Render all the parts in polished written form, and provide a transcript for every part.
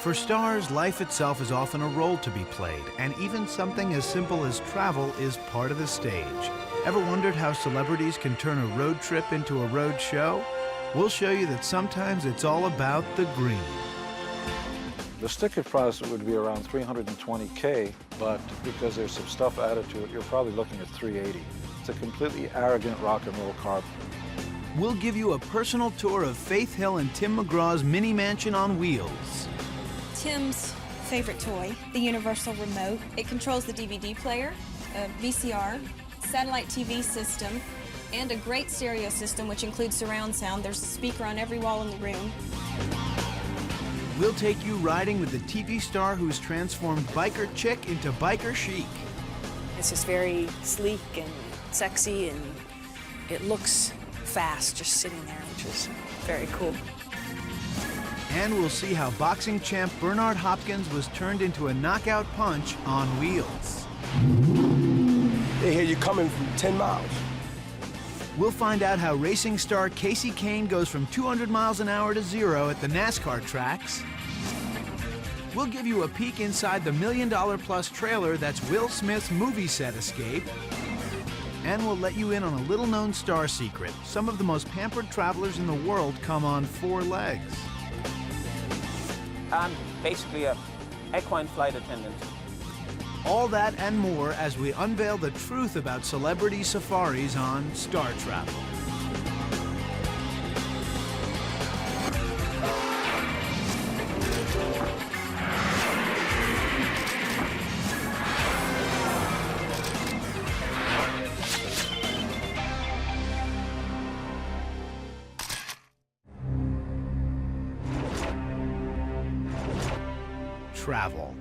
For stars, life itself is often a role to be played, and even something as simple as travel is part of the stage. Ever wondered how celebrities can turn a road trip into a road show? We'll show you that sometimes it's all about the green. The sticker price would be around $320K, but because there's some stuff added to it, you're probably looking at $380. It's a completely arrogant rock and roll car. We'll give you a personal tour of Faith Hill and Tim McGraw's mini mansion on wheels. Tim's favorite toy, the universal remote. It controls the DVD player, a VCR, satellite TV system, and a great stereo system which includes surround sound. There's a speaker on every wall in the room. We'll take you riding with the TV star who's transformed biker chick into biker chic. It's just very sleek and sexy, and it looks fast just sitting there, which is very cool. And we'll see how boxing champ Bernard Hopkins was turned into a knockout punch on wheels. They hear you coming from 10 miles. We'll find out how racing star Kane goes from 200 miles an hour to 0 at the NASCAR tracks. We'll give you a peek inside the $1 million-plus trailer that's Will Smith's movie set escape. And we'll let you in on a little-known star secret. Some of the most pampered travelers in the world come on 4 legs. I'm basically a equine flight attendant. All that and more as we unveil the truth about celebrity safaris on Star Travel. Travel.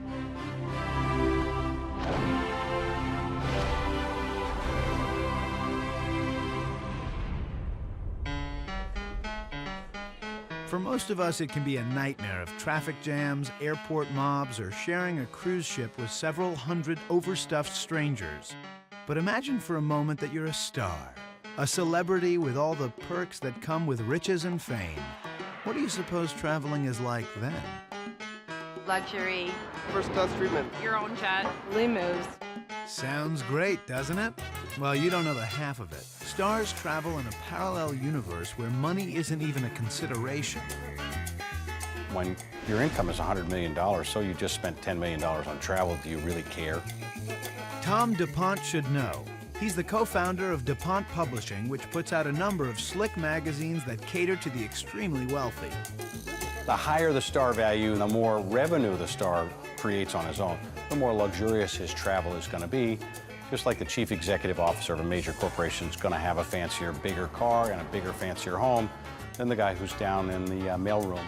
For most of us, it can be a nightmare of traffic jams, airport mobs, or sharing a cruise ship with several hundred overstuffed strangers. But imagine for a moment that you're a star, a celebrity with all the perks that come with riches and fame. What do you suppose traveling is like then? Luxury. First class treatment. Your own jet. Limos. Sounds great, doesn't it? Well, you don't know the half of it. Stars travel in a parallel universe where money isn't even a consideration. When your income is $100 million, so you just spent $10 million on travel, do you really care? Tom DuPont should know. He's the co-founder of DuPont Publishing, which puts out a number of slick magazines that cater to the extremely wealthy. The higher the star value, the more revenue the star creates on his own, the more luxurious his travel is going to be. Just like the chief executive officer of a major corporation is going to have a fancier, bigger car and a bigger, fancier home than the guy who's down in the mailroom.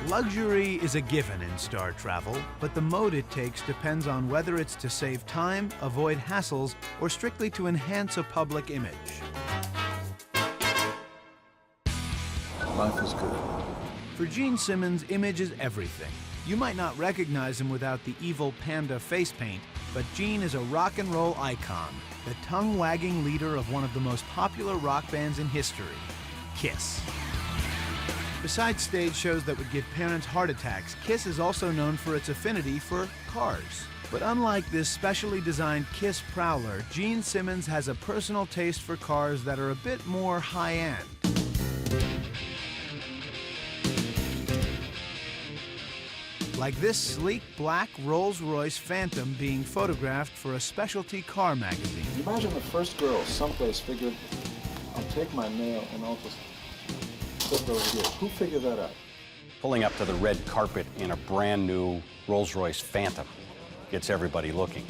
Luxury is a given in star travel, but the mode it takes depends on whether it's to save time, avoid hassles, or strictly to enhance a public image. Life is good. For Gene Simmons, image is everything. You might not recognize him without the evil panda face paint, but Gene is a rock and roll icon, the tongue-wagging leader of one of the most popular rock bands in history, Kiss. Besides stage shows that would give parents heart attacks, Kiss is also known for its affinity for cars. But unlike this specially designed Kiss Prowler, Gene Simmons has a personal taste for cars that are a bit more high-end. Like this sleek black Rolls-Royce Phantom being photographed for a specialty car magazine. Imagine the first girl someplace figured, I'll take my nail and I'll just put it over here. Who figured that out? Pulling up to the red carpet in a brand new Rolls-Royce Phantom gets everybody looking.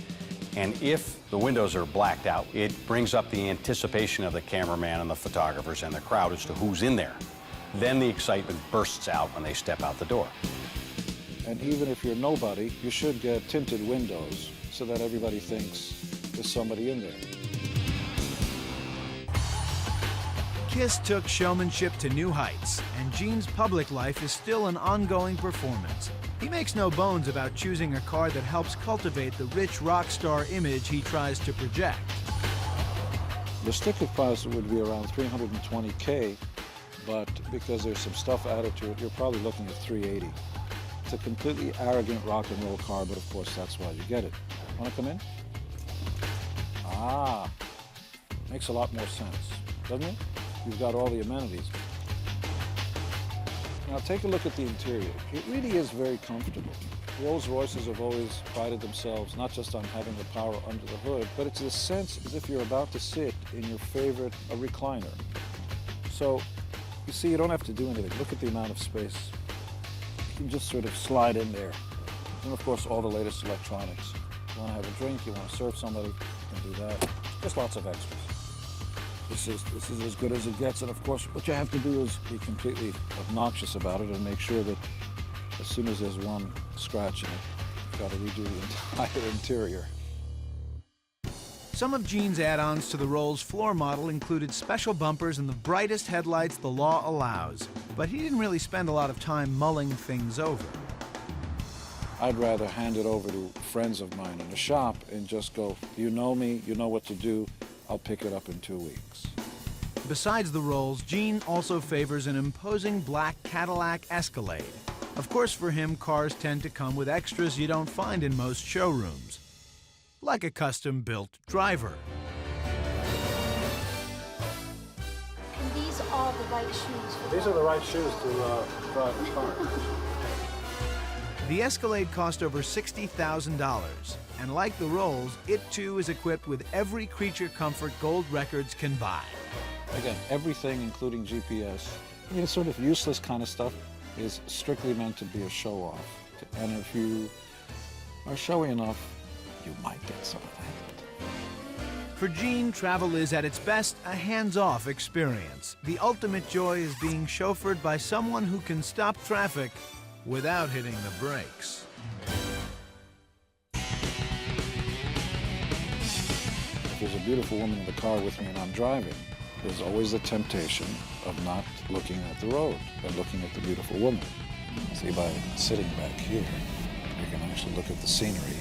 And if the windows are blacked out, it brings up the anticipation of the cameraman and the photographers and the crowd as to who's in there. Then the excitement bursts out when they step out the door. And even if you're nobody, you should get tinted windows so that everybody thinks there's somebody in there. Kiss took showmanship to new heights, and Gene's public life is still an ongoing performance. He makes no bones about choosing a car that helps cultivate the rich rock star image he tries to project. The sticker price would be around $320K, but because there's some stuff added to it, you're probably looking at $380. It's a completely arrogant rock and roll car, but of course that's why you get it. Want to come in? Ah, makes a lot more sense, doesn't it? You've got all the amenities. Now take a look at the interior. It really is very comfortable. Rolls-Royces have always prided themselves not just on having the power under the hood, but it's a sense as if you're about to sit in your favorite recliner. So, you see, you don't have to do anything. Look at the amount of space. You can just sort of slide in there. And of course, all the latest electronics. You want to have a drink, you want to serve somebody, you can do that. Just lots of extras. This is as good as it gets, and of course, what you have to do is be completely obnoxious about it and make sure that as soon as there's one scratch in it, you've got to redo the entire interior. Some of Gene's add-ons to the Rolls floor model included special bumpers and the brightest headlights the law allows, but he didn't really spend a lot of time mulling things over. I'd rather hand it over to friends of mine in the shop and just go, you know me, you know what to do, I'll pick it up in 2 weeks. Besides the Rolls, Gene also favors an imposing black Cadillac Escalade. Of course, for him, cars tend to come with extras you don't find in most showrooms, like a custom-built driver. And these are the right shoes for These are the right shoes to drive the car. The Escalade cost over $60,000, and like the Rolls, it too is equipped with every creature comfort gold records can buy. Again, everything, including GPS, I mean, it's sort of useless kind of stuff, is strictly meant to be a show-off. And if you are showy enough, you might get some of that. For Gene, travel is at its best a hands-off experience. The ultimate joy is being chauffeured by someone who can stop traffic without hitting the brakes. If there's a beautiful woman in the car with me and I'm driving, there's always the temptation of not looking at the road, but looking at the beautiful woman. See, by sitting back here, you can actually look at the scenery.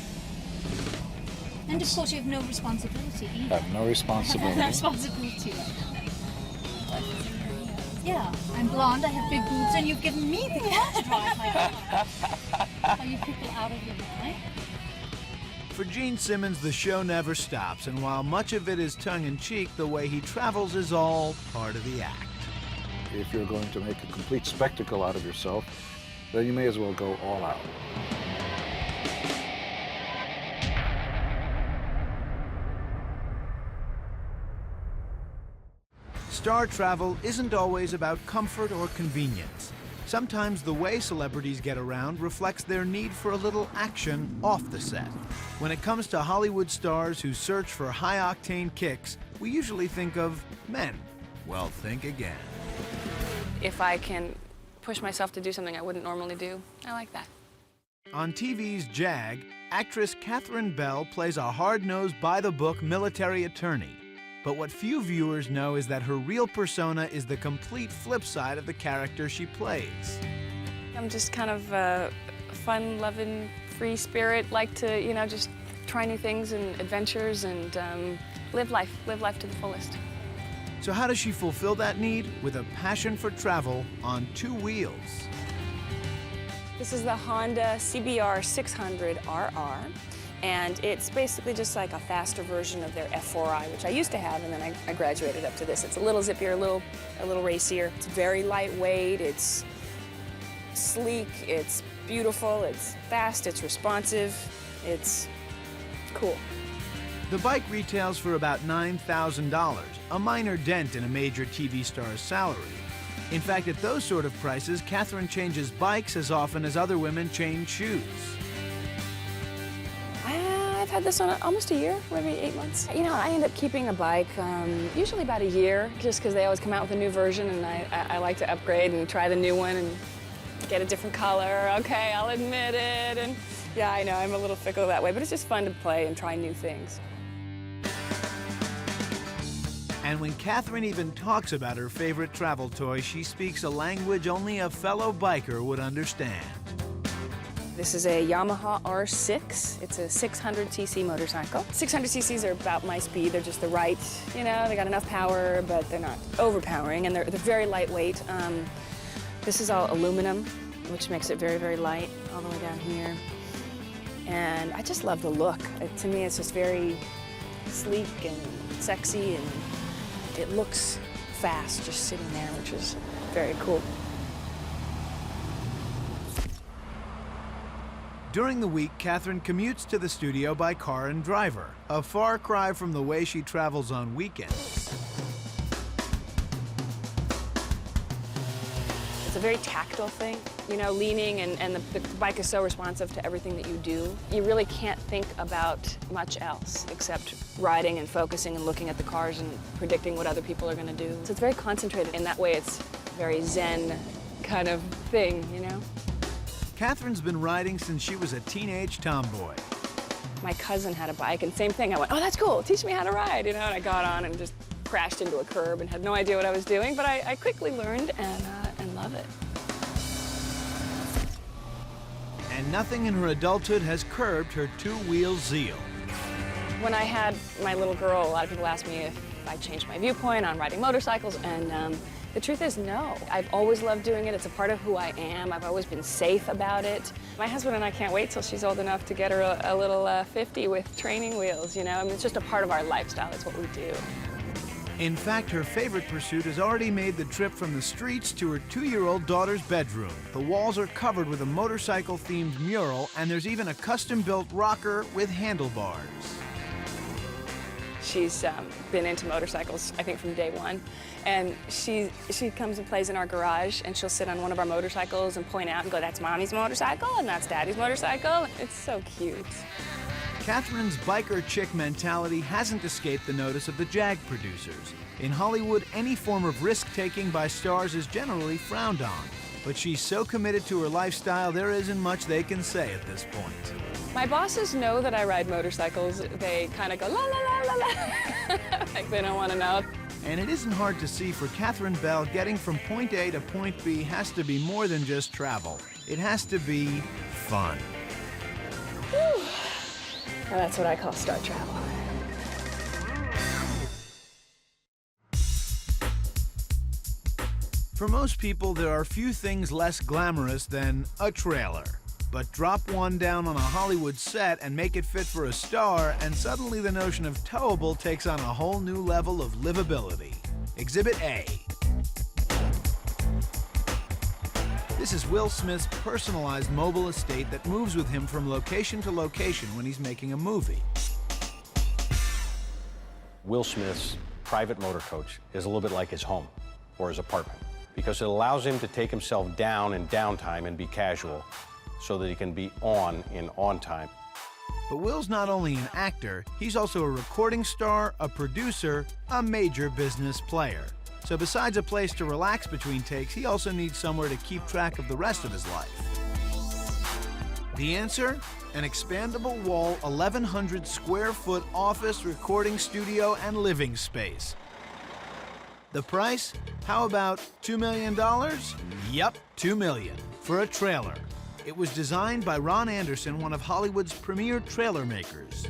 And of course you have no responsibility either. I have no responsibility. No responsibility. Yeah, I'm blonde, I have big boobs, and you've given me the car to drive my car. Are you people out of your mind? For Gene Simmons, the show never stops, and while much of it is tongue-in-cheek, the way he travels is all part of the act. If you're going to make a complete spectacle out of yourself, then you may as well go all out. Star travel isn't always about comfort or convenience. Sometimes the way celebrities get around reflects their need for a little action off the set. When it comes to Hollywood stars who search for high-octane kicks, we usually think of men. Well, think again. If I can push myself to do something I wouldn't normally do, I like that. On TV's Jag, actress Catherine Bell plays a hard-nosed, by-the-book military attorney. But what few viewers know is that her real persona is the complete flip side of the character she plays. I'm just kind of a fun-loving, free spirit, like to, you know, just try new things and adventures and live life to the fullest. So how does she fulfill that need? With a passion for travel on 2 wheels. This is the Honda CBR 600 RR. And it's basically just like a faster version of their F4i, which I used to have, and then I graduated up to this. It's a little zippier, a little racier. It's very lightweight, it's sleek, it's beautiful, it's fast, it's responsive, it's cool. The bike retails for about $9,000, a minor dent in a major TV star's salary. In fact, at those sort of prices, Catherine changes bikes as often as other women change shoes. I've had this on almost a year, maybe 8 months. You know, I end up keeping a bike usually about a year, just because they always come out with a new version, and I like to upgrade and try the new one and get a different color. Okay, I'll admit it. And yeah, I know, I'm a little fickle that way, but it's just fun to play and try new things. And when Catherine even talks about her favorite travel toy, she speaks a language only a fellow biker would understand. This is a Yamaha R6. It's a 600cc motorcycle. 600cc's are about my speed. They're just the right, you know, they got enough power, but they're not overpowering, and they're very lightweight. This is all aluminum. which makes it very, very light all the way down here. And I just love the look. To me, it's just very sleek and sexy, and it looks fast just sitting there, which is very cool. During the week, Catherine commutes to the studio by car and driver, a far cry from the way she travels on weekends. It's a very tactile thing, you know, leaning, and the bike is so responsive to everything that you do. You really can't think about much else except riding and focusing and looking at the cars and predicting what other people are going to do. So it's very concentrated. In that way, it's a very zen kind of thing, you know? Catherine's been riding since she was a teenage tomboy. My cousin had a bike, and same thing. I went, oh, that's cool, teach me how to ride, you know? And I got on and just crashed into a curb and had no idea what I was doing, but I quickly learned and love it. And nothing in her adulthood has curbed her two-wheel zeal. When I had my little girl, a lot of people asked me if I changed my viewpoint on riding motorcycles, and the truth is no. I've always loved doing it. It's a part of who I am. I've always been safe about it. My husband and I can't wait till she's old enough to get her a little 50 with training wheels, you know? I mean, it's just a part of our lifestyle. It's what we do. In fact, her favorite pursuit has already made the trip from the streets to her 2-year-old daughter's bedroom. The walls are covered with a motorcycle-themed mural, and there's even a custom-built rocker with handlebars. She's been into motorcycles, I think, from day one. And she comes and plays in our garage, and she'll sit on one of our motorcycles and point out and go, that's Mommy's motorcycle, and that's Daddy's motorcycle. It's so cute. Catherine's biker chick mentality hasn't escaped the notice of the Jag producers. In Hollywood, any form of risk-taking by stars is generally frowned on. But she's so committed to her lifestyle, there isn't much they can say at this point. My bosses know that I ride motorcycles. They kind of go, la, la, la, la, la. Like they don't want to know. And it isn't hard to see for Catherine Bell, getting from point A to point B has to be more than just travel. It has to be fun. Whew. Well, that's what I call star travel. For most people, there are few things less glamorous than a trailer. But drop one down on a Hollywood set and make it fit for a star, and suddenly the notion of towable takes on a whole new level of livability. Exhibit A. This is Will Smith's personalized mobile estate that moves with him from location to location when he's making a movie. Will Smith's private motor coach is a little bit like his home or his apartment because it allows him to take himself down in downtime and be casual so that he can be on in on time. But Will's not only an actor, he's also a recording star, a producer, a major business player. So besides a place to relax between takes, he also needs somewhere to keep track of the rest of his life. The answer? An expandable wall, 1,100 square foot office, recording studio, and living space. The price? How about $2 million? Yup, $2 million for a trailer. It was designed by Ron Anderson, one of Hollywood's premier trailer makers.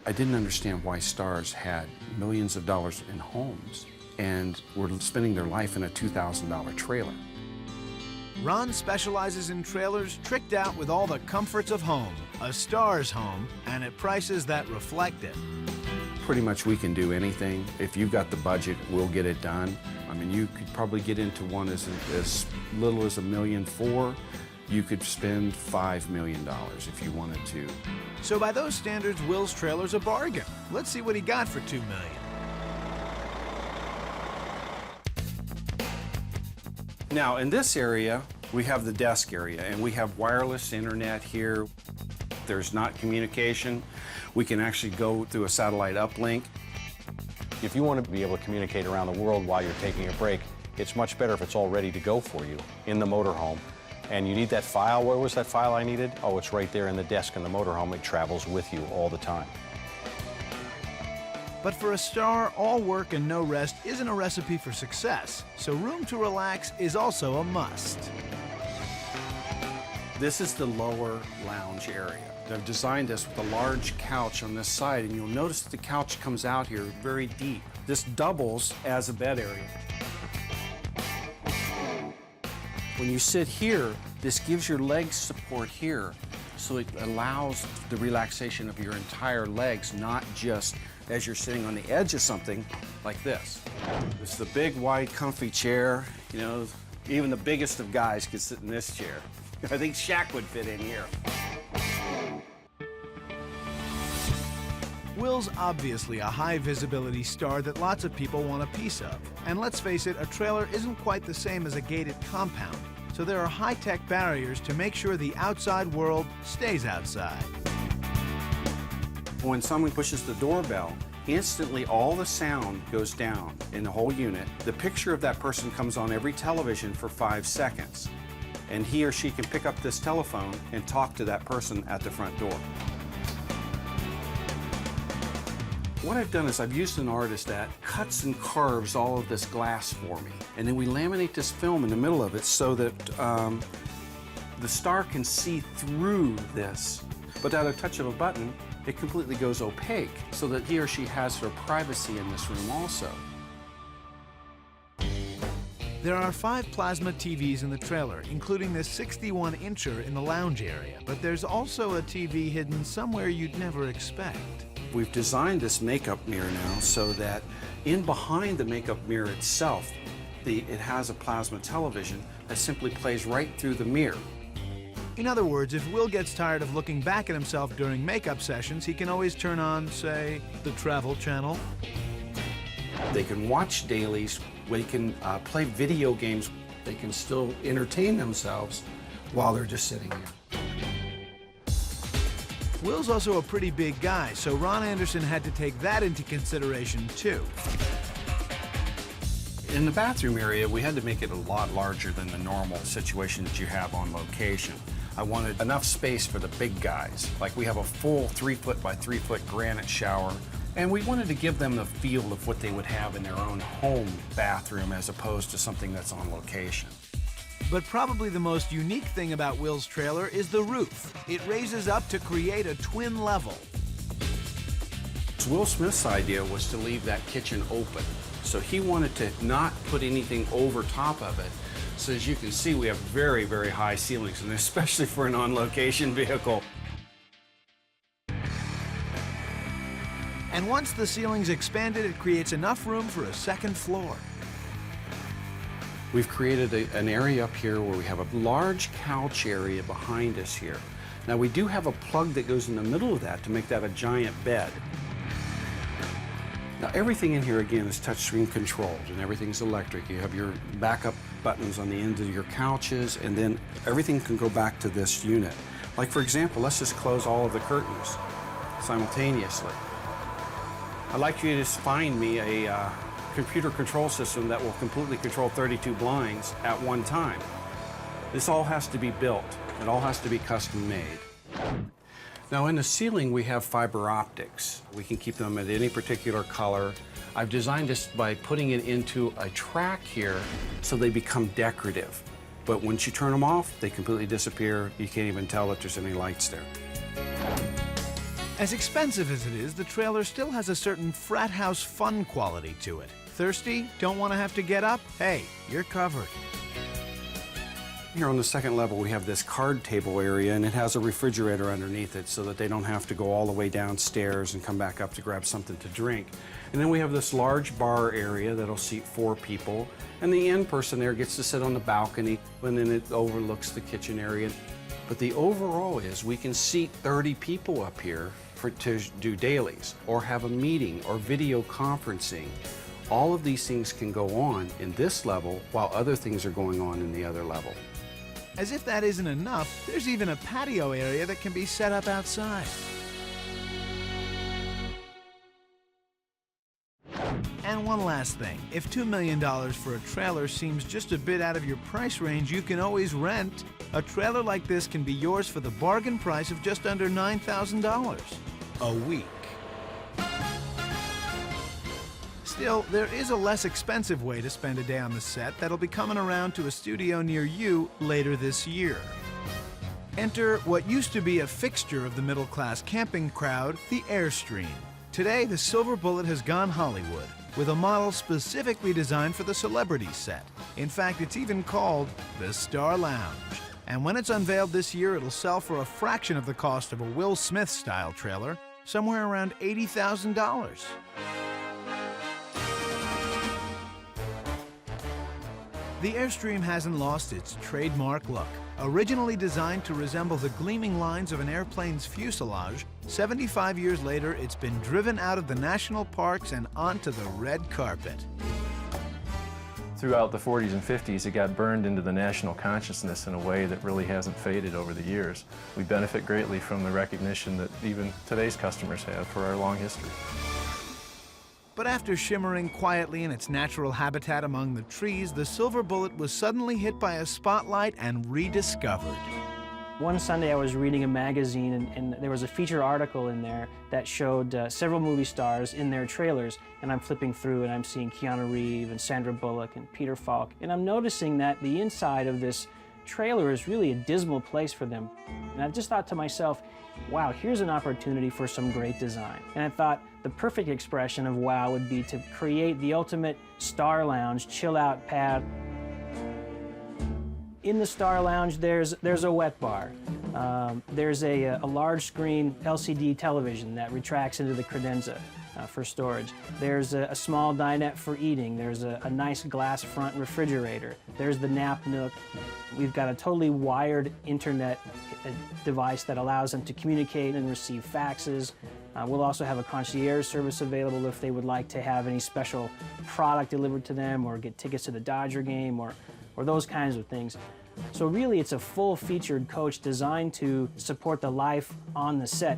I didn't understand why stars had millions of dollars in homes and were spending their life in a $2,000 trailer. Ron specializes in trailers tricked out with all the comforts of home, a star's home, and at prices that reflect it. Pretty much we can do anything. If you've got the budget, we'll get it done. I mean, you could probably get into one as little as $1.4 million. You could spend $5 million if you wanted to. So by those standards, Will's trailer's a bargain. Let's see what he got for $2 million. Now, in this area, we have the desk area, and we have wireless internet here. There's not communication. We can actually go through a satellite uplink. If you want to be able to communicate around the world while you're taking a break, it's much better if it's all ready to go for you in the motorhome. And you need that file. Where was that file I needed? Oh, it's right there in the desk in the motorhome. It travels with you all the time. But for a star, all work and no rest isn't a recipe for success, so room to relax is also a must. This is the lower lounge area. They've designed this with a large couch on this side, and you'll notice that the couch comes out here very deep. This doubles as a bed area. When you sit here, this gives your legs support here, so it allows the relaxation of your entire legs, not just as you're sitting on the edge of something like this. This is the big, wide, comfy chair. You know, even the biggest of guys could sit in this chair. I think Shaq would fit in here. Will's obviously a high-visibility star that lots of people want a piece of. And let's face it, a trailer isn't quite the same as a gated compound, so there are high-tech barriers to make sure the outside world stays outside. When someone pushes the doorbell, instantly all the sound goes down in the whole unit. The picture of that person comes on every television for 5 seconds, and he or she can pick up this telephone and talk to that person at the front door. What I've done is I've used an artist that cuts and carves all of this glass for me. And then we laminate this film in the middle of it so that the star can see through this. But at a touch of a button, it completely goes opaque so that he or she has her privacy in this room also. There are 5 plasma TVs in the trailer, including this 61-incher in the lounge area. But there's also a TV hidden somewhere you'd never expect. We've designed this makeup mirror now so that in behind the makeup mirror itself, it has a plasma television that simply plays right through the mirror. In other words, if Will gets tired of looking back at himself during makeup sessions, he can always turn on, say, the Travel Channel. They can watch dailies, they can play video games, they can still entertain themselves while they're just sitting here. Will's also a pretty big guy, so Ron Anderson had to take that into consideration, too. In the bathroom area, we had to make it a lot larger than the normal situation that you have on location. I wanted enough space for the big guys. Like we have a full 3-foot by 3-foot granite shower, and we wanted to give them the feel of what they would have in their own home bathroom as opposed to something that's on location. But probably the most unique thing about Will's trailer is the roof. It raises up to create a twin level. Will Smith's idea was to leave that kitchen open. So he wanted to not put anything over top of it. So as you can see, we have very, very high ceilings, and especially for an on-location vehicle. And once the ceiling's expanded, it creates enough room for a second floor. We've created an area up here where we have a large couch area behind us here. Now we do have a plug that goes in the middle of that to make that a giant bed. Now everything in here again is touchscreen controlled and everything's electric. You have your backup buttons on the end of your couches, and then everything can go back to this unit. Like for example, let's just close all of the curtains simultaneously. I'd like you to just find me a computer control system that will completely control 32 blinds at one time. This all has to be built. It all has to be custom made. Now in the ceiling we have fiber optics. We can keep them at any particular color. I've designed this by putting it into a track here so they become decorative. But once you turn them off, they completely disappear. You can't even tell that there's any lights there. As expensive as it is, the trailer still has a certain frat house fun quality to it. Thirsty? Don't want to have to get up? Hey, you're covered. Here on the second level, we have this card table area, and it has a refrigerator underneath it so that they don't have to go all the way downstairs and come back up to grab something to drink. And then we have this large bar area that'll seat 4 people, and the end person there gets to sit on the balcony, and then it overlooks the kitchen area. But the overall is we can seat 30 people up here to do dailies, or have a meeting, or video conferencing. All of these things can go on in this level while other things are going on in the other level. As if that isn't enough, there's even a patio area that can be set up outside. And one last thing, if $2 million for a trailer seems just a bit out of your price range, you can always rent. A trailer like this can be yours for the bargain price of just under $9,000 a week. Still, there is a less expensive way to spend a day on the set that'll be coming around to a studio near you later this year. Enter what used to be a fixture of the middle-class camping crowd, the Airstream. Today, the silver bullet has gone Hollywood. with a model specifically designed for the celebrity set. In fact, it's even called the Star Lounge. And when it's unveiled this year, it'll sell for a fraction of the cost of a Will Smith-style trailer, somewhere around $80,000. The Airstream hasn't lost its trademark look. Originally designed to resemble the gleaming lines of an airplane's fuselage, 75 years later, it's been driven out of the national parks and onto the red carpet. Throughout the 40s and 50s, it got burned into the national consciousness in a way that really hasn't faded over the years. We benefit greatly from the recognition that even today's customers have for our long history. But after shimmering quietly in its natural habitat among the trees, the Silver Bullet was suddenly hit by a spotlight and rediscovered. One Sunday I was reading a magazine and there was a feature article in there that showed several movie stars in their trailers, and I'm flipping through and I'm seeing Keanu Reeves and Sandra Bullock and Peter Falk, and I'm noticing that the inside of this trailer is really a dismal place for them. And I just thought to myself, wow, here's an opportunity for some great design. And I thought the perfect expression of wow would be to create the ultimate Star Lounge chill-out pad. In the Star Lounge, there's a wet bar. There's a large screen LCD television that retracts into the credenza for storage. There's a small dinette for eating. There's a nice glass front refrigerator. There's the nap nook. We've got a totally wired internet device that allows them to communicate and receive faxes. We'll also have a concierge service available if they would like to have any special product delivered to them or get tickets to the Dodger game or those kinds of things. So really, it's a full-featured coach designed to support the life on the set.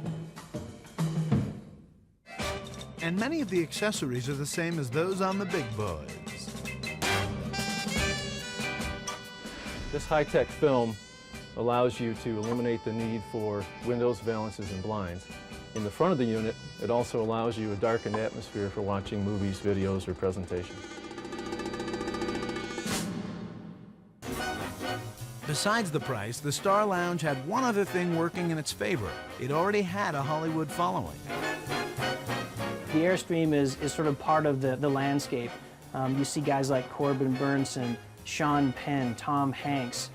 And many of the accessories are the same as those on the big boys. This high-tech film allows you to eliminate the need for windows, valances, and blinds. In the front of the unit, it also allows you a darkened atmosphere for watching movies, videos, or presentations. Besides the price, the Star Lounge had one other thing working in its favor. It already had a Hollywood following. The Airstream is sort of part of the landscape. You see guys like Corbin Burnson, Sean Penn, Tom Hanks,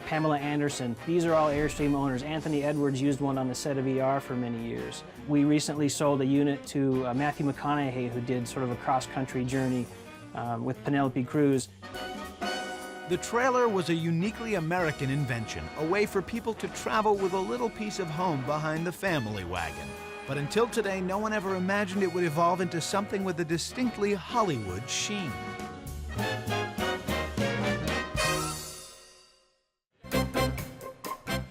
Pamela Anderson. These are all Airstream owners. Anthony Edwards used one on the set of ER for many years. We recently sold a unit to Matthew McConaughey, who did sort of a cross-country journey with Penelope Cruz. The trailer was a uniquely American invention, a way for people to travel with a little piece of home behind the family wagon. But until today, no one ever imagined it would evolve into something with a distinctly Hollywood sheen.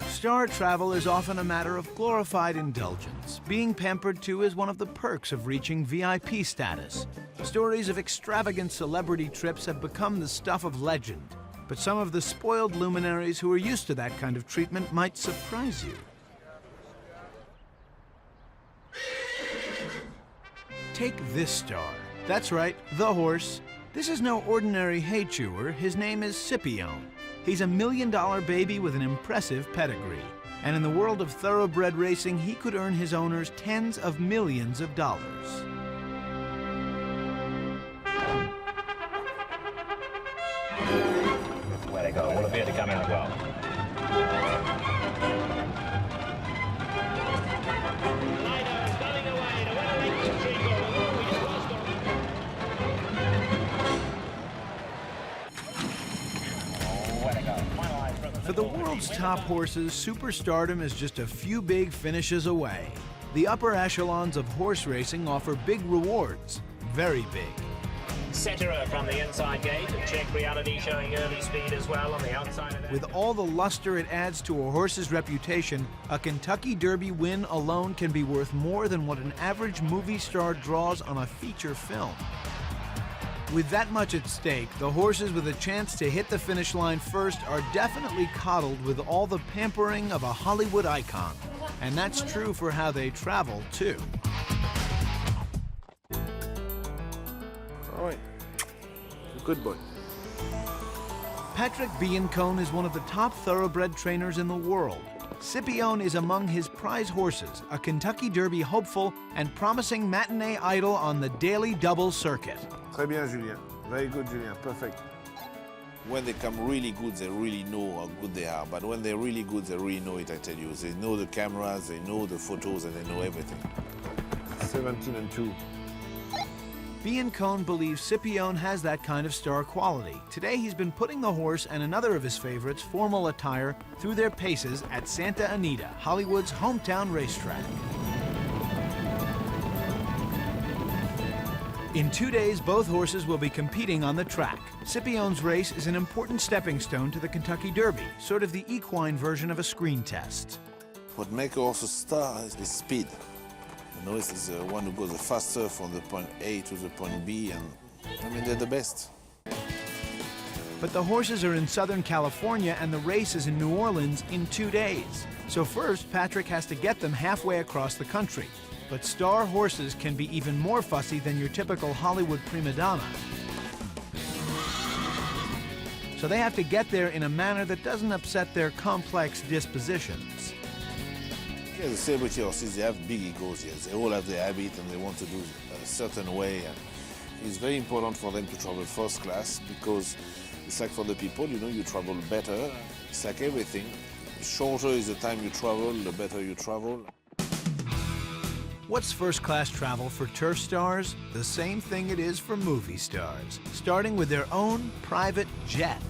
Star travel is often a matter of glorified indulgence. Being pampered, too, is one of the perks of reaching VIP status. Stories of extravagant celebrity trips have become the stuff of legend. But some of the spoiled luminaries who are used to that kind of treatment might surprise you. Take this star. That's right, the horse. This is no ordinary hay chewer. His name is Scipione. He's $1 million baby with an impressive pedigree. And in the world of thoroughbred racing, he could earn his owners tens of millions of dollars. Way to go. What a beer to come in as well. For the world's top horses, superstardom is just a few big finishes away. The upper echelons of horse racing offer big rewards, very big. Cetera from the inside gate, and check reality showing early speed as well on the outside of that. With all the luster it adds to a horse's reputation, a Kentucky Derby win alone can be worth more than what an average movie star draws on a feature film. With that much at stake, the horses with a chance to hit the finish line first are definitely coddled with all the pampering of a Hollywood icon. And that's true for how they travel, too. All right, good boy. Patrick Biancone is one of the top thoroughbred trainers in the world. Scipione is among his prize horses, a Kentucky Derby hopeful and promising matinee idol on the daily double circuit. Très bien, Julien. Very good, Julien. Perfect. When they come really good, they really know how good they are. But when they're really good, they really know it, I tell you. They know the cameras, they know the photos, and they know everything. 17-2. B & Cone believes Scipione has that kind of star quality. Today he's been putting the horse and another of his favorites, formal attire, through their paces at Santa Anita, Hollywood's hometown racetrack. In 2 days, both horses will be competing on the track. Scipione's race is an important stepping stone to the Kentucky Derby, sort of the equine version of a screen test. What makes a horse a star is speed. You know, it's the one who goes the faster from the point A to the point B, and I mean, they're the best. But the horses are in Southern California and the race is in New Orleans in 2 days. So first, Patrick has to get them halfway across the country. But star horses can be even more fussy than your typical Hollywood prima donna. So they have to get there in a manner that doesn't upset their complex dispositions. Yeah, the celebrity horses, they have big egos, yes. They all have their habit and they want to do a certain way. And it's very important for them to travel first class because it's like for the people, you know, you travel better. It's like everything. The shorter is the time you travel, the better you travel. What's first-class travel for turf stars? The same thing it is for movie stars, starting with their own private jet.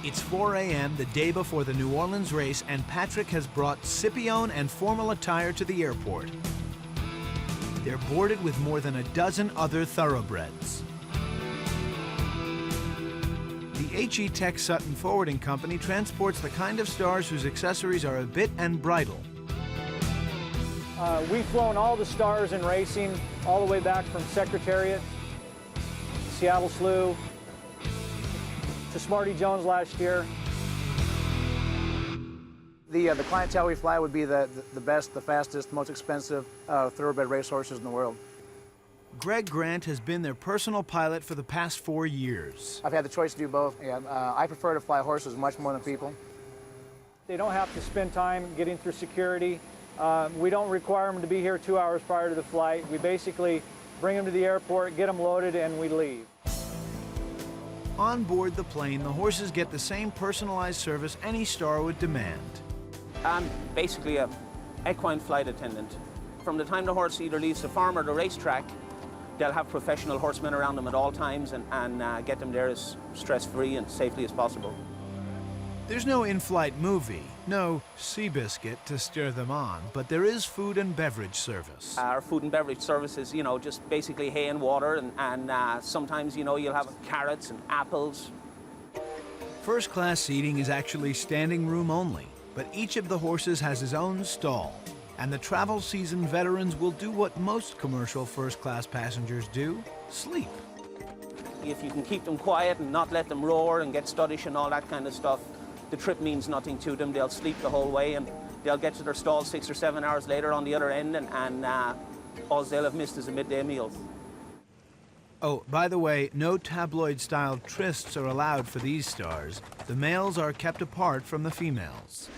It's 4 a.m. the day before the New Orleans race, and Patrick has brought Scipione and formal attire to the airport. They're boarded with more than a dozen other thoroughbreds. The H.E. Tech Sutton Forwarding Company transports the kind of stars whose accessories are a bit and bridle. We've flown all the stars in racing all the way back from Secretariat, Seattle Slew, to Smarty Jones last year. The clientele we fly would be the best, the fastest, most expensive thoroughbred racehorses in the world. Greg Grant has been their personal pilot for the past 4 years. I've had the choice to do both. Yeah, I prefer to fly horses much more than people. They don't have to spend time getting through security. We don't require them to be here 2 hours prior to the flight. We basically bring them to the airport, get them loaded, and we leave. On board the plane, the horses get the same personalized service any star would demand. I'm basically an equine flight attendant. From the time the horse either leaves the farm or the racetrack, they'll have professional horsemen around them at all times and get them there as stress-free and safely as possible. There's no in-flight movie, no Seabiscuit to stir them on, but there is food and beverage service. Our food and beverage service is, you know, just basically hay and water, and sometimes, you know, you'll have carrots and apples. First-class seating is actually standing room only, but each of the horses has his own stall. And the travel-seasoned veterans will do what most commercial first-class passengers do, sleep. If you can keep them quiet and not let them roar and get studdish and all that kind of stuff, the trip means nothing to them. They'll sleep the whole way and they'll get to their stall 6 or 7 hours later on the other end, and all they'll have missed is a midday meal. Oh, by the way, no tabloid-style trysts are allowed for these stars. The males are kept apart from the females.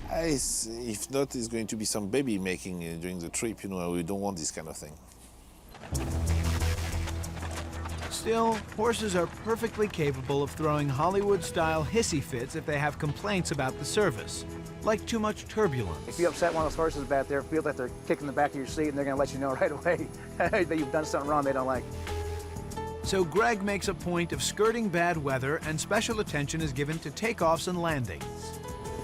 If not, there's going to be some baby making during the trip, you know, we don't want this kind of thing. Still, horses are perfectly capable of throwing Hollywood-style hissy fits if they have complaints about the service, like too much turbulence. If you upset one of those horses back there, feel like they're kicking the back of your seat and they're going to let you know right away that you've done something wrong they don't like. So Greg makes a point of skirting bad weather, and special attention is given to takeoffs and landings.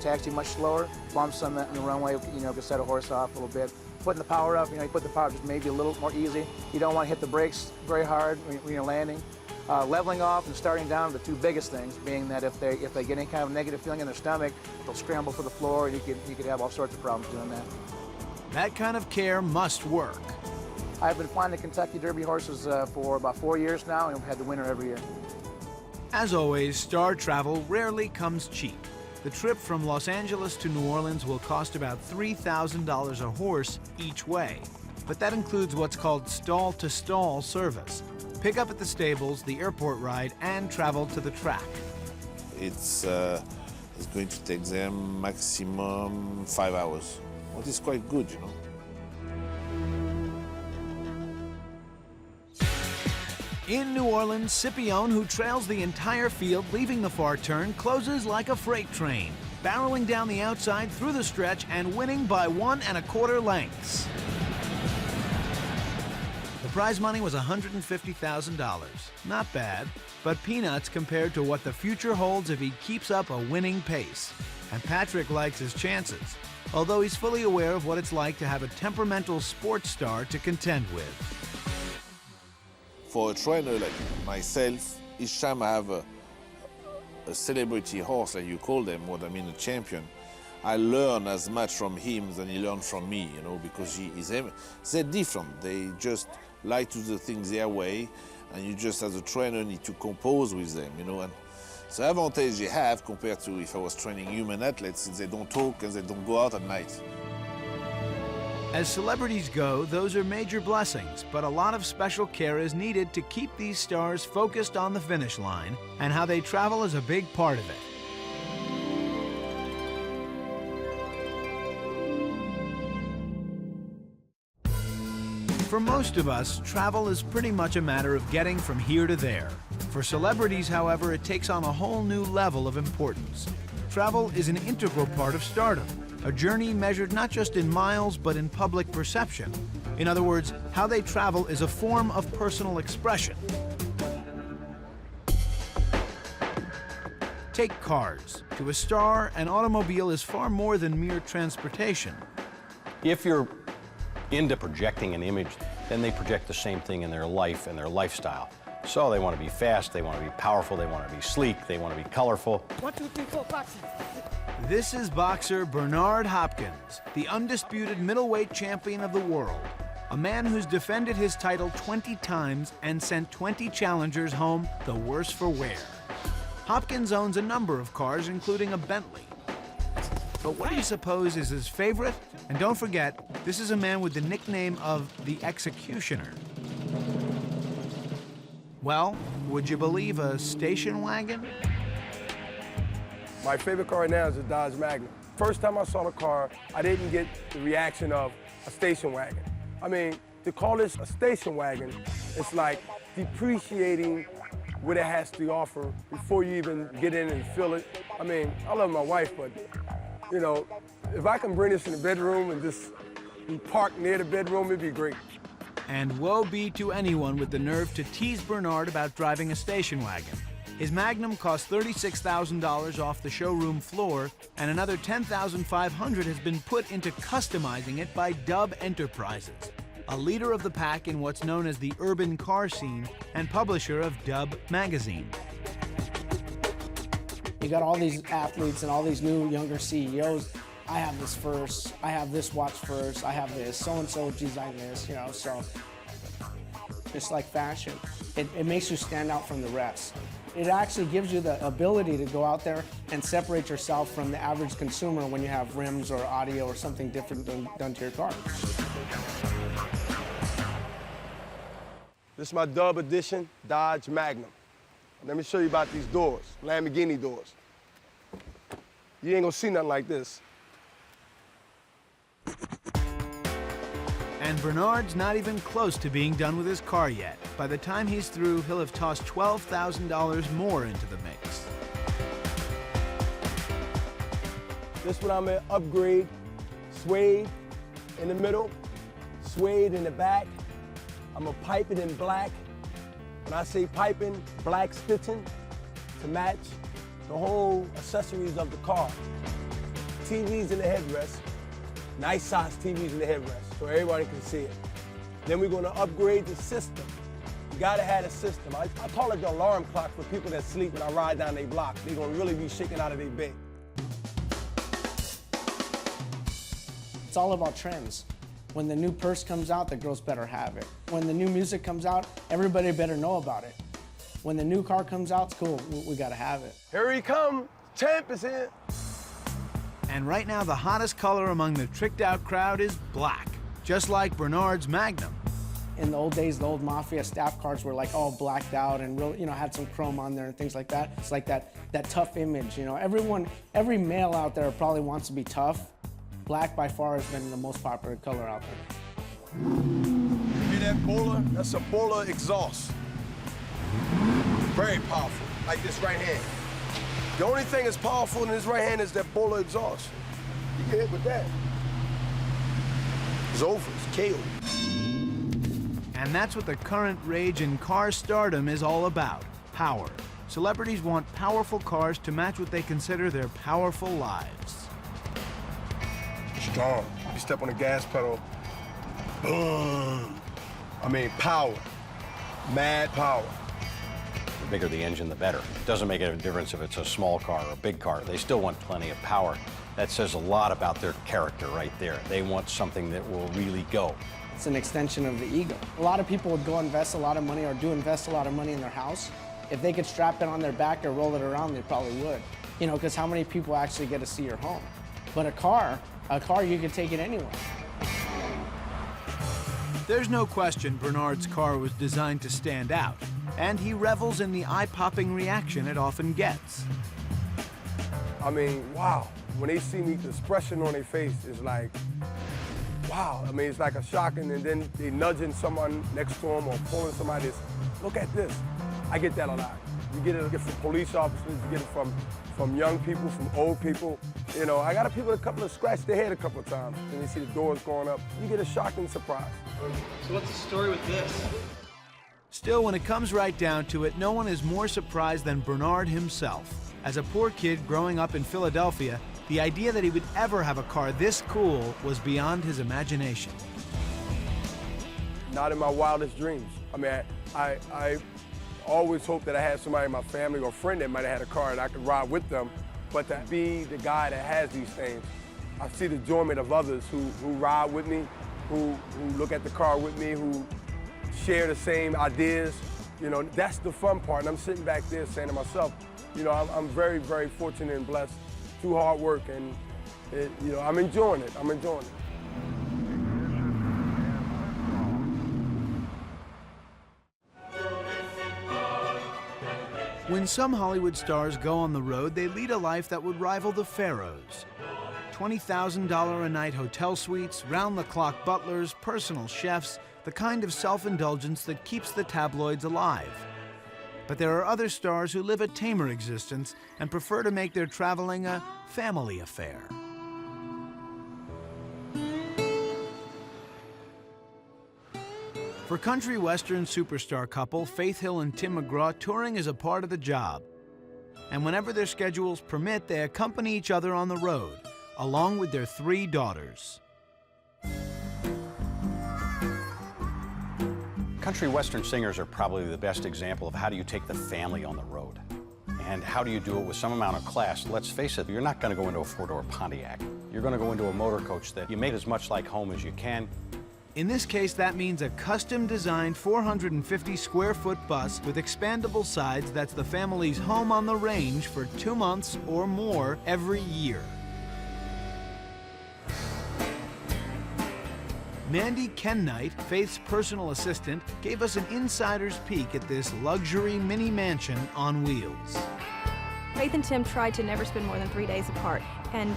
Taxi much slower, bumps on the runway, you know, can set a horse off a little bit. Putting the power up, you know, you put the power up just maybe a little more easy. You don't want to hit the brakes very hard when you're landing. Leveling off and starting down are the two biggest things, being that if they get any kind of negative feeling in their stomach, they'll scramble for the floor, and you could have all sorts of problems doing that. That kind of care must work. I've been flying the Kentucky Derby horses for about 4 years now, and we've had the winner every year. As always, star travel rarely comes cheap. The trip from Los Angeles to New Orleans will cost about $3,000 a horse each way. But that includes what's called stall-to-stall service. Pick up at the stables, the airport ride, and travel to the track. It's It's going to take them maximum 5 hours. What is quite good, you know. In New Orleans, Scipione, who trails the entire field, leaving the far turn, closes like a freight train, barreling down the outside through the stretch and winning by 1 1/4 lengths. The prize money was $150,000. Not bad, but peanuts compared to what the future holds if he keeps up a winning pace. And Patrick likes his chances, although he's fully aware of what it's like to have a temperamental sports star to contend with. For a trainer like myself, each time I have a celebrity horse, like you call them, what I mean a champion, I learn as much from him than he learns from me, you know, because they're different. They just like to do things their way, and you just, as a trainer, need to compose with them, you know. And the advantage they have compared to if I was training human athletes is they don't talk and they don't go out at night. As celebrities go, those are major blessings, but a lot of special care is needed to keep these stars focused on the finish line, and how they travel is a big part of it. For most of us, travel is pretty much a matter of getting from here to there. For celebrities, however, it takes on a whole new level of importance. Travel is an integral part of stardom, a journey measured not just in miles, but in public perception. In other words, how they travel is a form of personal expression. Take cars. To a star, an automobile is far more than mere transportation. If you're into projecting an image, then they project the same thing in their life and their lifestyle. So they want to be fast, they want to be powerful, they want to be sleek, they want to be colorful. 1, 2, 3, 4, boxing. This is boxer Bernard Hopkins, the undisputed middleweight champion of the world, a man who's defended his title 20 times and sent 20 challengers home the worse for wear. Hopkins owns a number of cars, including a Bentley. But what do you suppose is his favorite? And don't forget, this is a man with the nickname of the Executioner. Well, would you believe a station wagon? My favorite car right now is a Dodge Magnum. First time I saw the car, I didn't get the reaction of a station wagon. I mean, to call this a station wagon, it's like depreciating what it has to offer before you even get in and feel it. I mean, I love my wife, but, you know, if I can bring this in the bedroom and just be parked near the bedroom, it'd be great. And woe be to anyone with the nerve to tease Bernard about driving a station wagon. His Magnum cost $36,000 off the showroom floor, and another $10,500 has been put into customizing it by Dub Enterprises, a leader of the pack in what's known as the urban car scene and publisher of Dub magazine. You got all these athletes and all these new younger CEOs. I have this first, I have this watch first, I have this, so-and-so designed this, you know, so it's like fashion. It makes you stand out from the rest. It actually gives you the ability to go out there and separate yourself from the average consumer when you have rims or audio or something different done to your car. This is my Dub Edition Dodge Magnum. Let me show you about these doors, Lamborghini doors. You ain't gonna see nothing like this. And Bernard's not even close to being done with his car yet. By the time he's through, he'll have tossed $12,000 more into the mix. This one I'm gonna upgrade, suede in the middle, suede in the back. I'm gonna pipe it in black. When I say piping, black stitching to match the whole accessories of the car. TVs in the headrest, nice size TVs in the headrest so everybody can see it. Then we're gonna upgrade the system. You gotta have a system. I call it the alarm clock for people that sleep when I ride down their block. They're gonna really be shaking out of their bed. It's all about trends. When the new purse comes out, the girls better have it. When the new music comes out, everybody better know about it. When the new car comes out, it's cool, we gotta have it. Here he come, champ is here. And right now, the hottest color among the tricked out crowd is black, just like Bernard's Magnum. In the old days, the old Mafia staff cars were like all blacked out and real, had some chrome on there and things like that. It's like that tough image, every male out there probably wants to be tough. Black by far has been the most popular color out there. You hear that bowler? That's a bowler exhaust. Very powerful, like this right hand. The only thing that's powerful in his right hand is that bowler exhaust. You get hit with that. It's over, it's KO. And that's what the current rage in car stardom is all about, power. Celebrities want powerful cars to match what they consider their powerful lives. Strong. You step on the gas pedal, boom. I mean, power, mad power. The bigger the engine, the better. It doesn't make a difference if it's a small car or a big car. They still want plenty of power. That says a lot about their character right there. They want something that will really go. It's an extension of the ego. A lot of people would go invest a lot of money or do invest a lot of money in their house. If they could strap it on their back or roll it around, they probably would. Because how many people actually get to see your home? But a car, you can take it anywhere. There's no question Bernard's car was designed to stand out, and he revels in the eye-popping reaction it often gets. I mean, wow. When they see me, the expression on their face is like, wow. I mean, it's like a shocking, and then they nudging someone next to them or pulling somebody. Look at this. I get that a lot. You get it from police officers, you get it from young people, from old people. I got people that scratch their head a couple of times, and they see the doors going up. You get a shocking surprise. So what's the story with this? Still, when it comes right down to it, no one is more surprised than Bernard himself. As a poor kid growing up in Philadelphia, the idea that he would ever have a car this cool was beyond his imagination. Not in my wildest dreams. I mean, I always hoped that I had somebody in my family or friend that might have had a car and I could ride with them, but to be the guy that has these things, I see the enjoyment of others who ride with me, who look at the car with me, who share the same ideas. That's the fun part, and I'm sitting back there saying to myself, I'm very, very fortunate and blessed through hard work, and I'm enjoying it. I'm enjoying it. When some Hollywood stars go on the road, they lead a life that would rival the pharaohs. $20,000 a night hotel suites, round-the-clock butlers, personal chefs, the kind of self-indulgence that keeps the tabloids alive. But there are other stars who live a tamer existence and prefer to make their traveling a family affair. For country western superstar couple Faith Hill and Tim McGraw, touring is a part of the job. And whenever their schedules permit, they accompany each other on the road, along with their 3 daughters. Country western singers are probably the best example of how do you take the family on the road. And how do you do it with some amount of class? Let's face it, you're not going to go into a 4-door Pontiac. You're going to go into a motor coach that you make as much like home as you can. In this case, that means a custom-designed 450-square-foot bus with expandable sides that's the family's home on the range for 2 months or more every year. Mandy Kenknight, Faith's personal assistant, gave us an insider's peek at this luxury mini mansion on wheels. Faith and Tim tried to never spend more than 3 days apart, and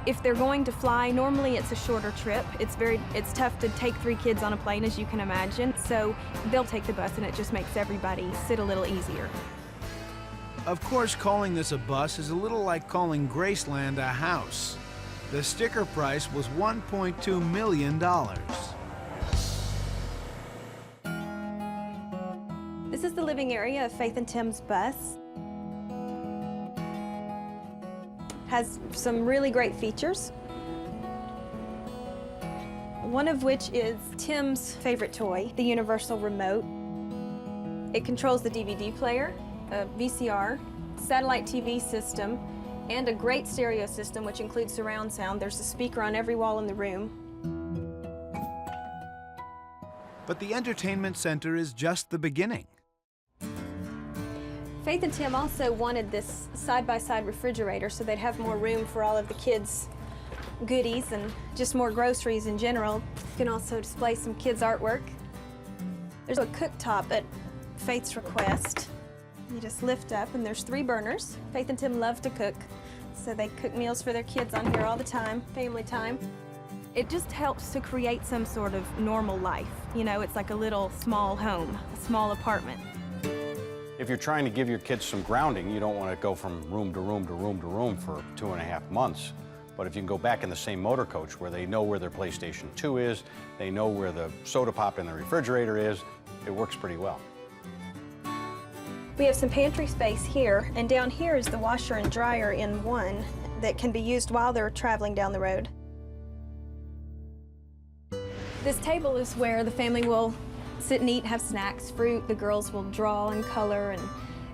if they're going to fly, normally it's a shorter trip. It's tough to take 3 kids on a plane, as you can imagine, so they'll take the bus, and it just makes everybody sit a little easier. Of course, calling this a bus is a little like calling Graceland a house. The sticker price was $1.2 million. This is the living area of Faith and Tim's bus. Has some really great features. One of which is Tim's favorite toy, the universal remote. It controls the DVD player, a VCR, satellite TV system, and a great stereo system which includes surround sound. There's a speaker on every wall in the room. But the entertainment center is just the beginning. Faith and Tim also wanted this side-by-side refrigerator so they'd have more room for all of the kids' goodies and just more groceries in general. You can also display some kids' artwork. There's a cooktop at Faith's request. You just lift up, and there's 3 burners. Faith and Tim love to cook, so they cook meals for their kids on here all the time, family time. It just helps to create some sort of normal life. You know, it's like a little small home, a small apartment. If you're trying to give your kids some grounding, you don't want to go from room to room to room to room for 2.5 months. But if you can go back in the same motor coach where they know where their PlayStation 2 is, they know where the soda pop in the refrigerator is, it works pretty well. We have some pantry space here, and down here is the washer and dryer in one that can be used while they're traveling down the road. This table is where the family will sit and eat, have snacks, fruit. The girls will draw and color, and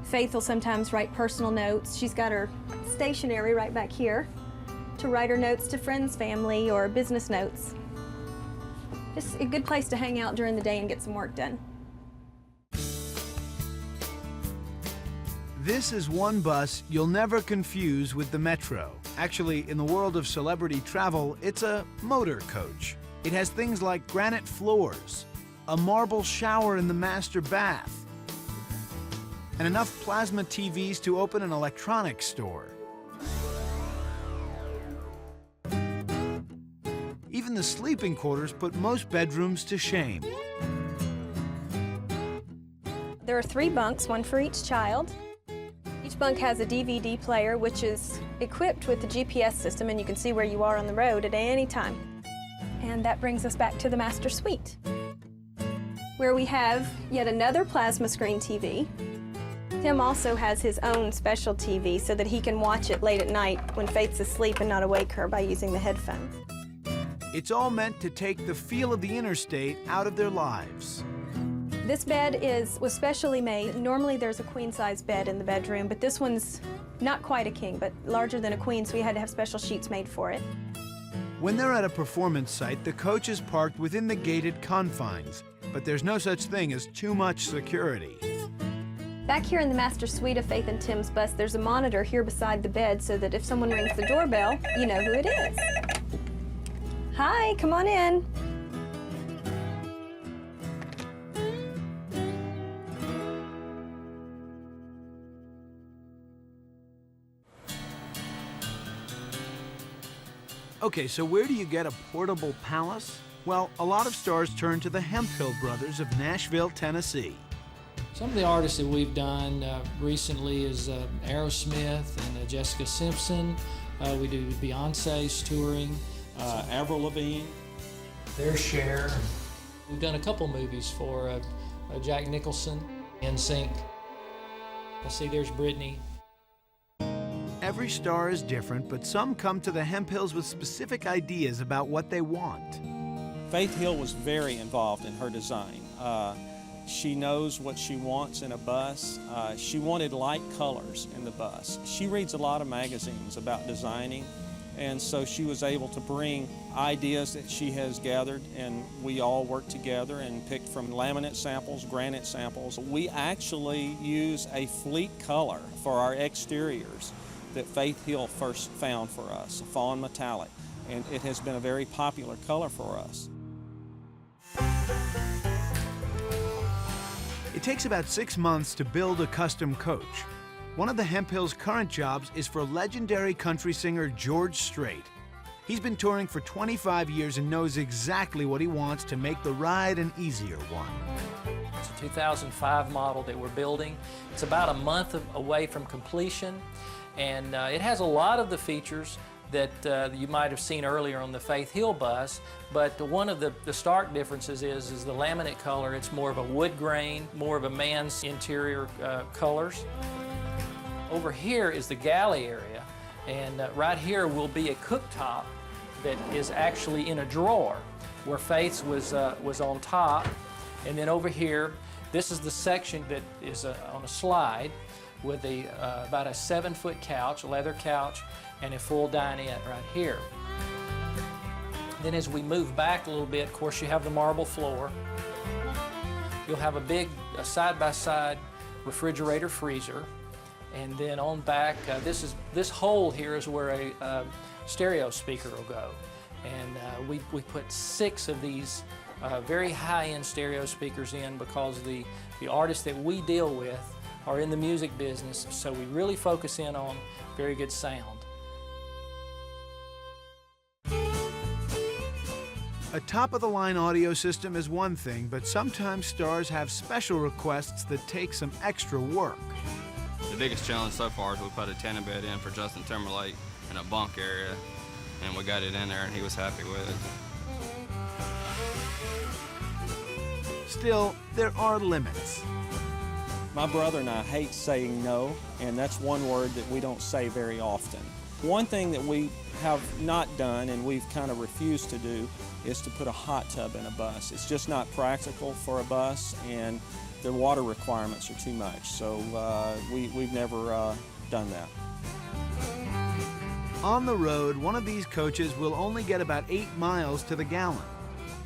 Faith will sometimes write personal notes. She's got her stationery right back here to write her notes to friends, family, or business notes. Just a good place to hang out during the day and get some work done. This is one bus you'll never confuse with the Metro. Actually, in the world of celebrity travel, it's a motor coach. It has things like granite floors, a marble shower in the master bath, and enough plasma TVs to open an electronics store. Even the sleeping quarters put most bedrooms to shame. There are 3 bunks, 1 for each child. Each bunk has a DVD player, which is equipped with the GPS system, and you can see where you are on the road at any time. And that brings us back to the master suite, where we have yet another plasma screen TV. Tim also has his own special TV so that he can watch it late at night when Faith's asleep and not awake her by using the headphones. It's all meant to take the feel of the interstate out of their lives. This bed was specially made. Normally there's a queen-size bed in the bedroom, but this one's not quite a king, but larger than a queen, so we had to have special sheets made for it. When they're at a performance site, the coach is parked within the gated confines, but there's no such thing as too much security. Back here in the master suite of Faith and Tim's bus, there's a monitor here beside the bed so that if someone rings the doorbell, you know who it is. Hi, come on in. Okay, so where do you get a portable palace? Well, a lot of stars turn to the Hemphill brothers of Nashville, Tennessee. Some of the artists that we've done recently is Aerosmith and Jessica Simpson. We do Beyonce's touring, Avril Lavigne. their share. We've done a couple movies for Jack Nicholson, NSYNC. Let's see, there's Britney. Every star is different, but some come to the Hemphills with specific ideas about what they want. Faith Hill was very involved in her design. She knows what she wants in a bus. She wanted light colors in the bus. She reads a lot of magazines about designing, and so she was able to bring ideas that she has gathered, and we all worked together and picked from laminate samples, granite samples. We actually use a fleet color for our exteriors that Faith Hill first found for us, fawn metallic, and it has been a very popular color for us. It takes about 6 months to build a custom coach. One of the Hemphill's current jobs is for legendary country singer George Strait. He's been touring for 25 years and knows exactly what he wants to make the ride an easier one. It's a 2005 model that we're building. It's about a month away from completion, and it has a lot of the features that you might have seen earlier on the Faith Hill bus, but one of the stark differences is the laminate color. It's more of a wood grain, more of a man's interior colors. Over here is the galley area, and right here will be a cooktop that is actually in a drawer, where Faith's was on top, and then over here, this is the section that is on a slide with about a 7-foot couch, a leather couch, and a full dinette right here. Then as we move back a little bit, of course, you have the marble floor. You'll have a big side-by-side refrigerator freezer. And then on back, this hole here is where a stereo speaker will go. And we put 6 of these very high-end stereo speakers in, because the artists that we deal with are in the music business, so we really focus in on very good sound. A top-of-the-line audio system is one thing, but sometimes stars have special requests that take some extra work. The biggest challenge so far is we put a tanning bed in for Justin Timberlake in a bunk area, and we got it in there and he was happy with it. Still, there are limits. My brother and I hate saying no, and that's one word that we don't say very often. One thing that we have not done, and we've kind of refused to do, is to put a hot tub in a bus. It's just not practical for a bus, and the water requirements are too much. So we've never done that. On the road, one of these coaches will only get about 8 miles to the gallon.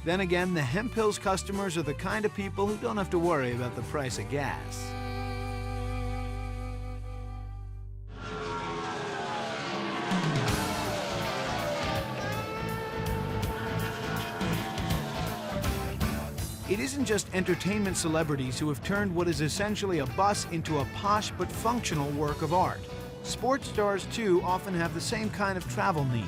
Then again, the Hemp Hills customers are the kind of people who don't have to worry about the price of gas. It isn't just entertainment celebrities who have turned what is essentially a bus into a posh but functional work of art. Sports stars, too, often have the same kind of travel needs.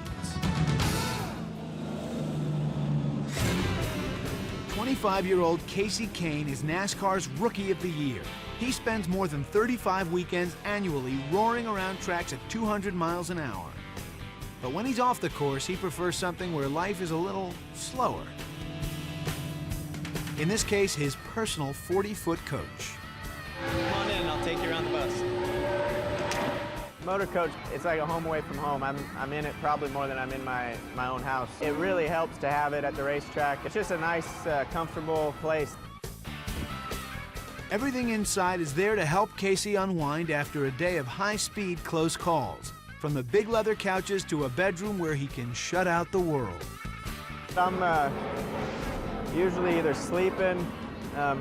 25-year-old Casey Kane is NASCAR's Rookie of the Year. He spends more than 35 weekends annually roaring around tracks at 200 miles an hour. But when he's off the course, he prefers something where life is a little slower. In this case, his personal 40-foot coach. Come on in, I'll take you around the bus. Motor coach, it's like a home away from home. I'm in it probably more than I'm in my own house. It really helps to have it at the racetrack. It's just a nice, comfortable place. Everything inside is there to help Casey unwind after a day of high-speed close calls, from the big leather couches to a bedroom where he can shut out the world. I'm usually either sleeping,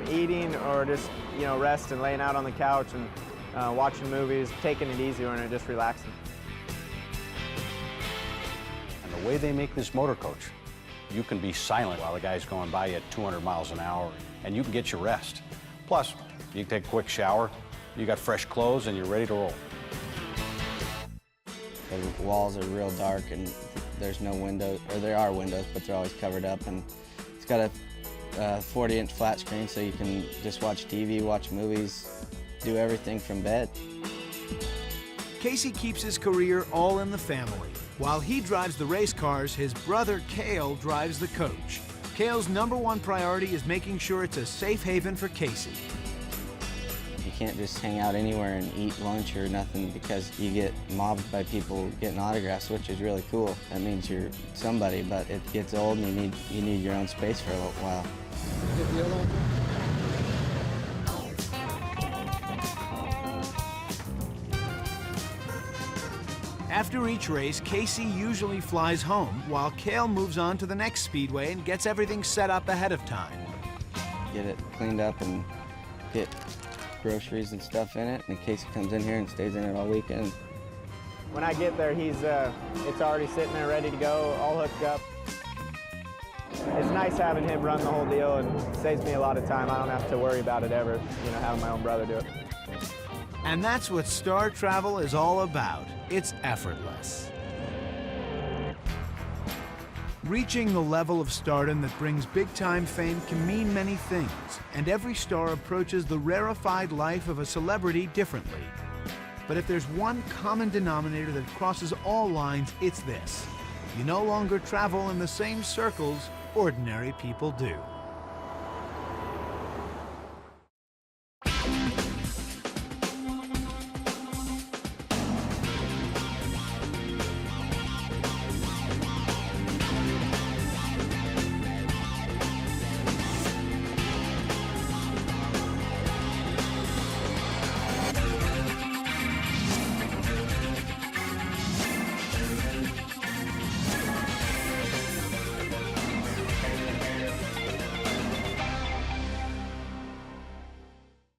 eating, or just resting, laying out on the couch and watching movies, taking it easy and just relaxing. And the way they make this motor coach, you can be silent while the guy's going by you at 200 miles an hour, and you can get your rest. Plus, you can take a quick shower, you got fresh clothes, and you're ready to roll. The walls are real dark, and there's no windows, or there are windows, but they're always covered up, and it's got a 40-inch flat screen, so you can just watch TV, watch movies, do everything from bed. Casey keeps his career all in the family. While he drives the race cars, his brother Cale drives the coach. Cale's #1 priority is making sure it's a safe haven for Casey. You can't just hang out anywhere and eat lunch or nothing, because you get mobbed by people getting autographs, which is really cool. That means you're somebody, but it gets old and you need your own space for a little while. After each race, Casey usually flies home, while Cale moves on to the next speedway and gets everything set up ahead of time. Get it cleaned up and get groceries and stuff in it, and Casey comes in here and stays in it all weekend. When I get there, it's already sitting there ready to go, all hooked up. It's nice having him run the whole deal, and saves me a lot of time. I don't have to worry about it ever, having my own brother do it. And that's what star travel is all about. It's effortless. Reaching the level of stardom that brings big-time fame can mean many things, and every star approaches the rarefied life of a celebrity differently. But if there's one common denominator that crosses all lines, it's this: you no longer travel in the same circles ordinary people do.